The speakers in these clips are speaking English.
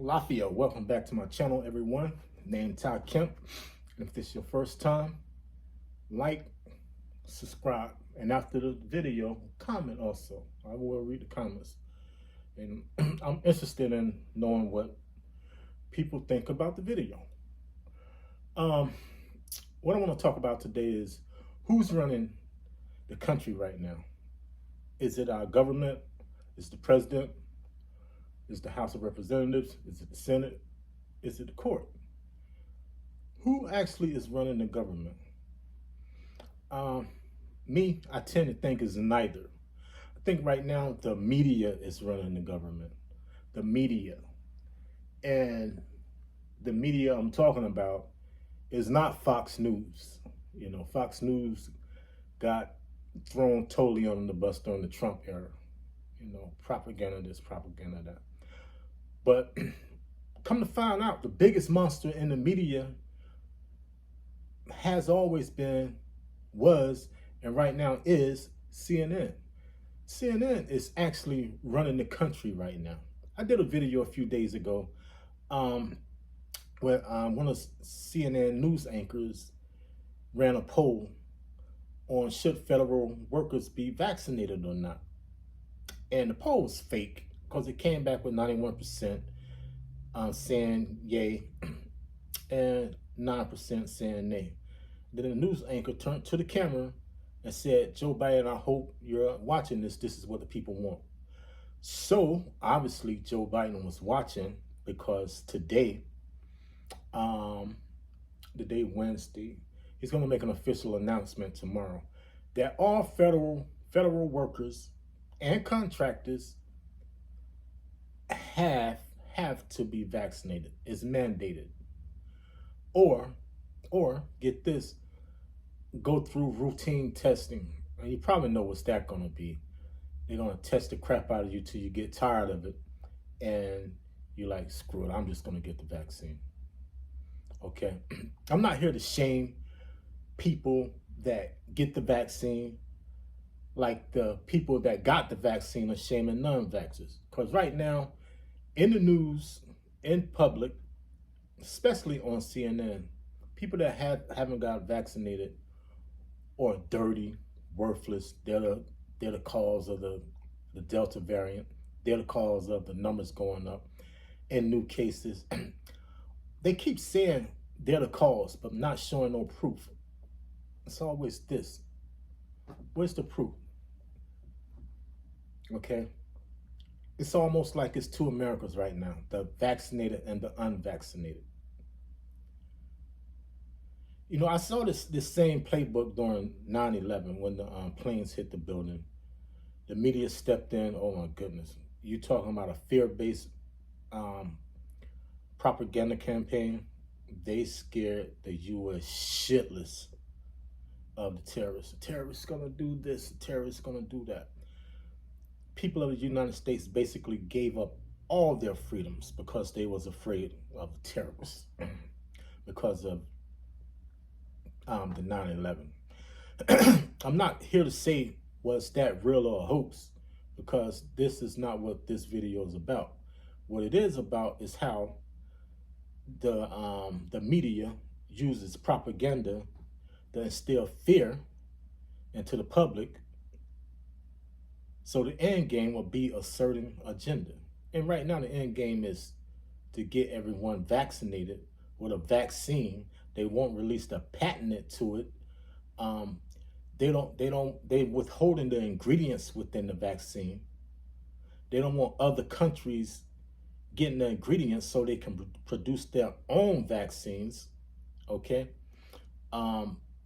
Lafia, welcome back to my channel, everyone. Named Ty Kemp. And if this is your first time, like, subscribe, and after the video, comment also. I will read the comments. And I'm interested in knowing what people think about the video. Um, what I want to talk about today is who's running the country right now. Is it our government? Is it the president? Is it the House of Representatives? Is it the Senate? Is it the court? Who actually is running the government? I tend to think is neither. I think right now the media is running the government. The media. And the media I'm talking about is not Fox News. You know, Fox News got thrown totally on the bus during the Trump era. You know, propaganda this, propaganda that. But come to find out, the biggest monster in the media has always been, was, and right now is CNN. CNN is actually running the country right now. I did a video a few days ago where one of CNN news anchors ran a poll on should federal workers be vaccinated or not. And the poll was fake because it came back with 91% saying yay and 9% saying nay. Then the news anchor turned to the camera and said, "Joe Biden, I hope you're watching this. This is what the people want." So obviously Joe Biden was watching, because today, the day Wednesday, he's going to make an official announcement tomorrow that all federal workers and contractors have to be vaccinated. It's mandated. Or get this, go through routine testing. And you probably know what's that going to be. They're going to test the crap out of you till you get tired of it. And you're like, screw it, I'm just going to get the vaccine. Okay? I'm not here to shame people that get the vaccine like the people that got the vaccine are shaming non-vaxxers. Because right now, in the news, in public, especially on CNN, people that haven't got vaccinated are dirty, worthless. They're the cause of the Delta variant. They're the cause of the numbers going up in new cases. They keep saying they're the cause, but not showing no proof. It's always this. Where's the proof? Okay? It's almost like it's two Americas right now, the vaccinated and the unvaccinated. You know, I saw this same playbook during 9/11 when the planes hit the building. The media stepped in. Oh my goodness. You talking about a fear-based propaganda campaign? They scared the U.S. shitless of the terrorists. The terrorists gonna do this, the terrorists gonna do that. People of the United States basically gave up all their freedoms because they was afraid of the terrorists because of the 9/11. I'm not here to say was that real or a hoax, because this is not what this video is about. What it is about is how the media uses propaganda to instill fear into the public. So the end game will be a certain agenda. And right now the end game is to get everyone vaccinated with a vaccine. They won't release the patent to it. They withholding the ingredients within the vaccine. They don't want other countries getting the ingredients so they can produce their own vaccines. Okay.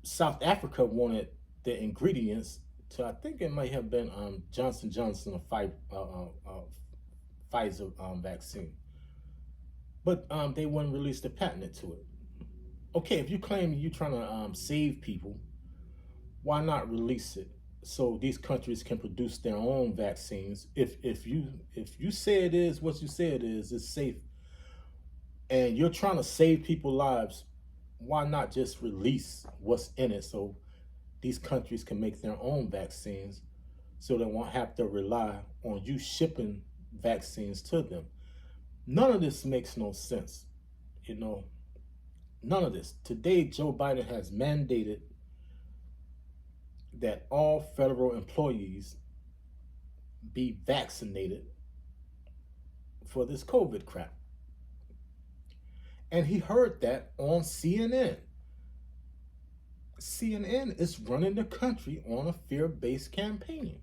South Africa wanted the ingredients to, I think it might have been Johnson Johnson or Pfizer vaccine, but they wouldn't release the patent to it. Okay, if you claim you're trying to save people, why not release it so these countries can produce their own vaccines? If you say it is what you say it is, it's safe, and you're trying to save people's lives, why not just release what's in it so these countries can make their own vaccines, so they won't have to rely on you shipping vaccines to them? None of this makes no sense. You know, none of this. Today, Joe Biden has mandated that all federal employees be vaccinated for this COVID crap. And he heard that on CNN. CNN is running the country on a fear-based campaign.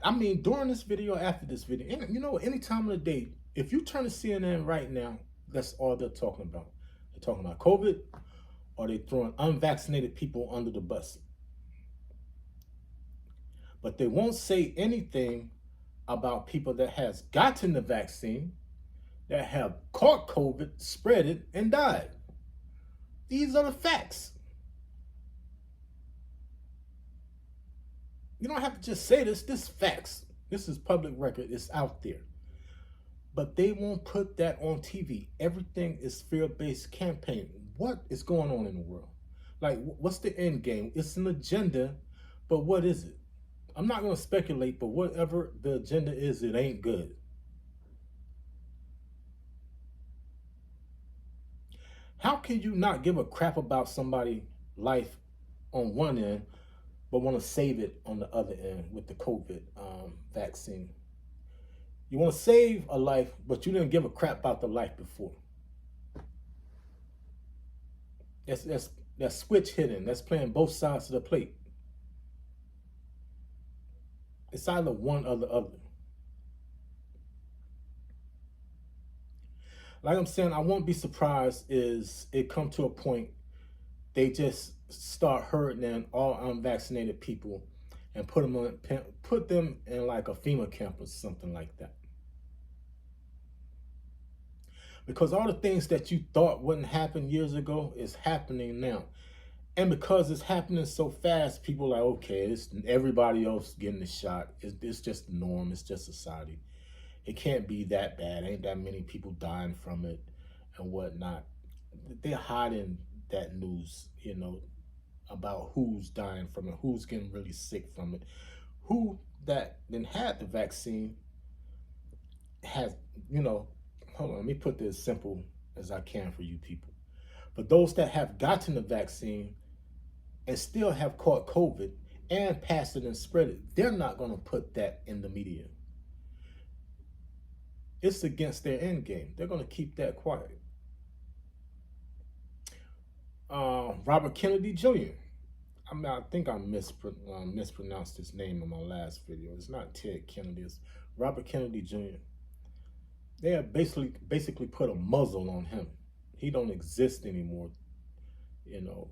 I mean, during this video, after this video, and you know, any time of the day, if you turn to CNN right now, that's all they're talking about. They're talking about COVID, or they're throwing unvaccinated people under the bus. But they won't say anything about people that has gotten the vaccine, that have caught COVID, spread it, and died. These are the facts. You don't have to just say this. This is facts. This is public record. It's out there. But they won't put that on TV. Everything is fear-based campaign. What is going on in the world? Like, what's the end game? It's an agenda, but what is it? I'm not going to speculate, but whatever the agenda is, it ain't good. How can you not give a crap about somebody's life on one end, but want to save it on the other end with the COVID vaccine? You want to save a life, but you didn't give a crap about the life before. That's switch hitting. That's playing both sides of the plate. It's either one or the other. Like I'm saying, I won't be surprised is it come to a point they just start herding in all unvaccinated people and put them in like a FEMA camp or something like that. Because all the things that you thought wouldn't happen years ago is happening now. And because it's happening so fast, people are like, okay, it's everybody else getting the shot. It's just the norm. It's just society. It can't be that bad. Ain't that many people dying from it and whatnot. They're hiding that news, you know, about who's dying from it, who's getting really sick from it, who that then had the vaccine has, you know, hold on, let me put this as simple as I can for you people. But those that have gotten the vaccine and still have caught COVID and passed it and spread it, they're not going to put that in the media. It's against their end game. They're going to keep that quiet. Robert Kennedy Jr. I think I mispronounced his name in my last video. It's not Ted Kennedy. It's Robert Kennedy Jr. They have basically put a muzzle on him. He don't exist anymore. You know,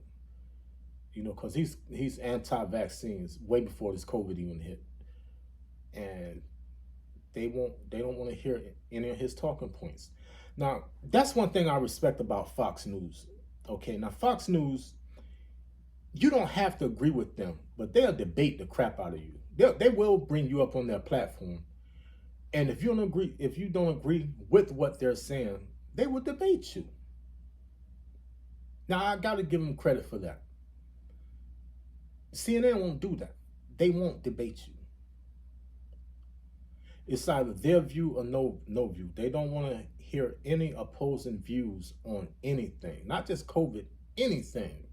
because he's anti-vaccines way before this COVID even hit, and they don't want to hear any of his talking points. Now, that's one thing I respect about Fox News. Okay, now Fox News, you don't have to agree with them, but they'll debate the crap out of you. They will bring you up on their platform, and if you don't agree with what they're saying, they will debate you. Now, I got to give them credit for that. CNN won't do that. They won't debate you. It's either their view or no view. They don't want to hear any opposing views on anything, not just COVID, anything.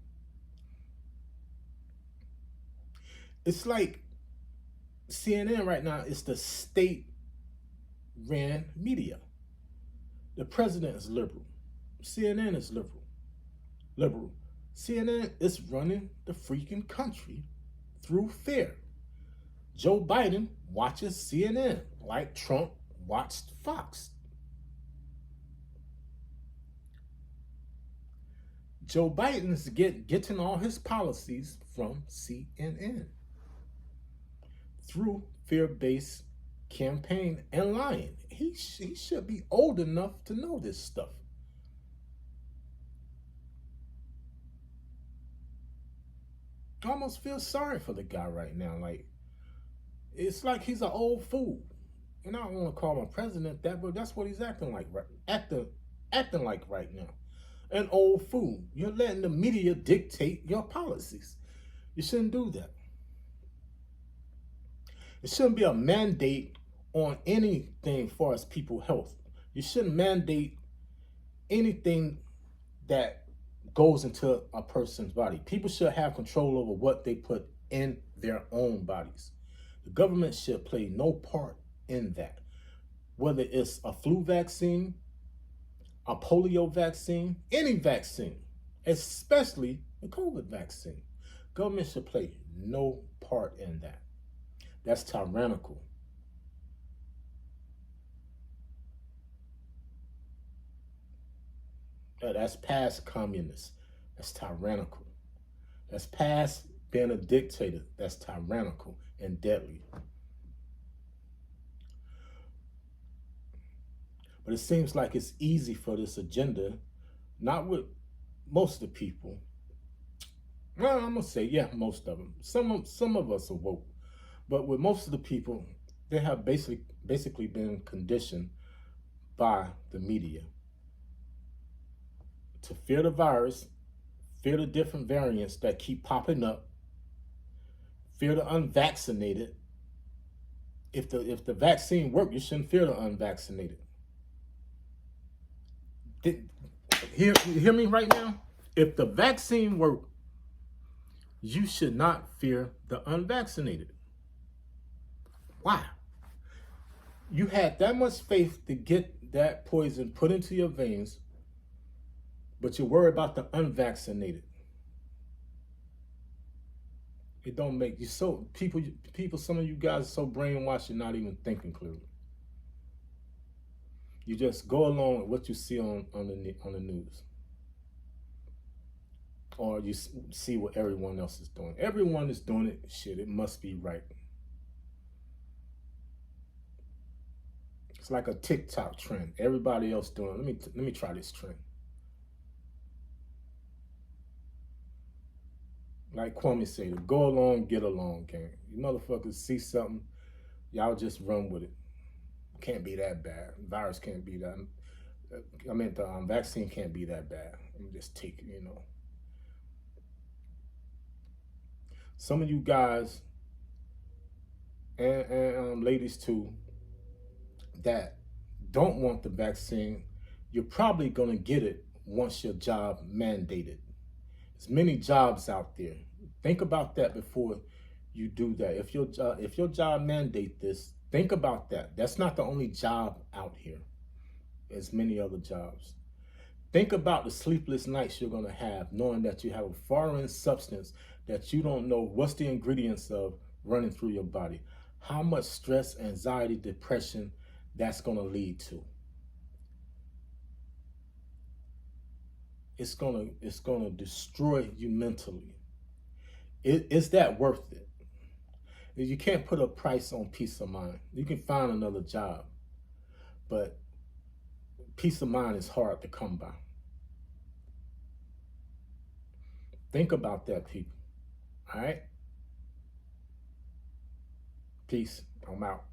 It's like CNN right now is the state-ran media. The president is liberal. CNN is liberal. CNN is running the freaking country through fear. Joe Biden watches CNN like Trump watched Fox. Joe Biden's getting all his policies from CNN through fear-based campaign and lying. He should be old enough to know this stuff. I almost feel sorry for the guy right now. Like, it's like he's an old fool. And I don't want to call my president that, but that's what he's acting like right now. An old fool. You're letting the media dictate your policies. You shouldn't do that. It shouldn't be a mandate on anything as far as people health. You shouldn't mandate anything that goes into a person's body. People should have control over what they put in their own bodies. The government should play no part in that. Whether it's a flu vaccine, a polio vaccine, any vaccine, especially the COVID vaccine. Government should play no part in that. That's tyrannical. That's past communist. That's tyrannical. That's past being a dictator. That's tyrannical and deadly. But it seems like it's easy for this agenda, not with most of the people. Well, I'm gonna say, yeah, most of them. Some of us are woke, but with most of the people, they have basically been conditioned by the media to fear the virus, fear the different variants that keep popping up, fear the unvaccinated. If the vaccine worked, you shouldn't fear the unvaccinated. You hear me right now? If the vaccine worked, you should not fear the unvaccinated. Why? You had that much faith to get that poison put into your veins, but you're worried about the unvaccinated. It don't make you so people. Some of you guys are so brainwashed you're not even thinking clearly. You just go along with what you see on the news, or you see what everyone else is doing. Everyone is doing it. Shit, it must be right. It's like a TikTok trend. Everybody else doing it. Let me try this trend. Like Kwame said, go along, get along, gang. You motherfuckers see something, y'all just run with it. Can't be that bad. Virus can't be that. I mean, the vaccine can't be that bad. I'm just taking, Some of you guys and ladies too that don't want the vaccine, you're probably gonna get it once your job mandated. There's many jobs out there. Think about that before you do that. If your job mandate this, think about that. That's not the only job out here. There's many other jobs. Think about the sleepless nights you're gonna have knowing that you have a foreign substance that you don't know what's the ingredients of running through your body. How much stress, anxiety, depression that's gonna lead to. It's gonna destroy you mentally. Is that worth it? You can't put a price on peace of mind. You can find another job, but peace of mind is hard to come by. Think about that, people. All right? Peace. I'm out.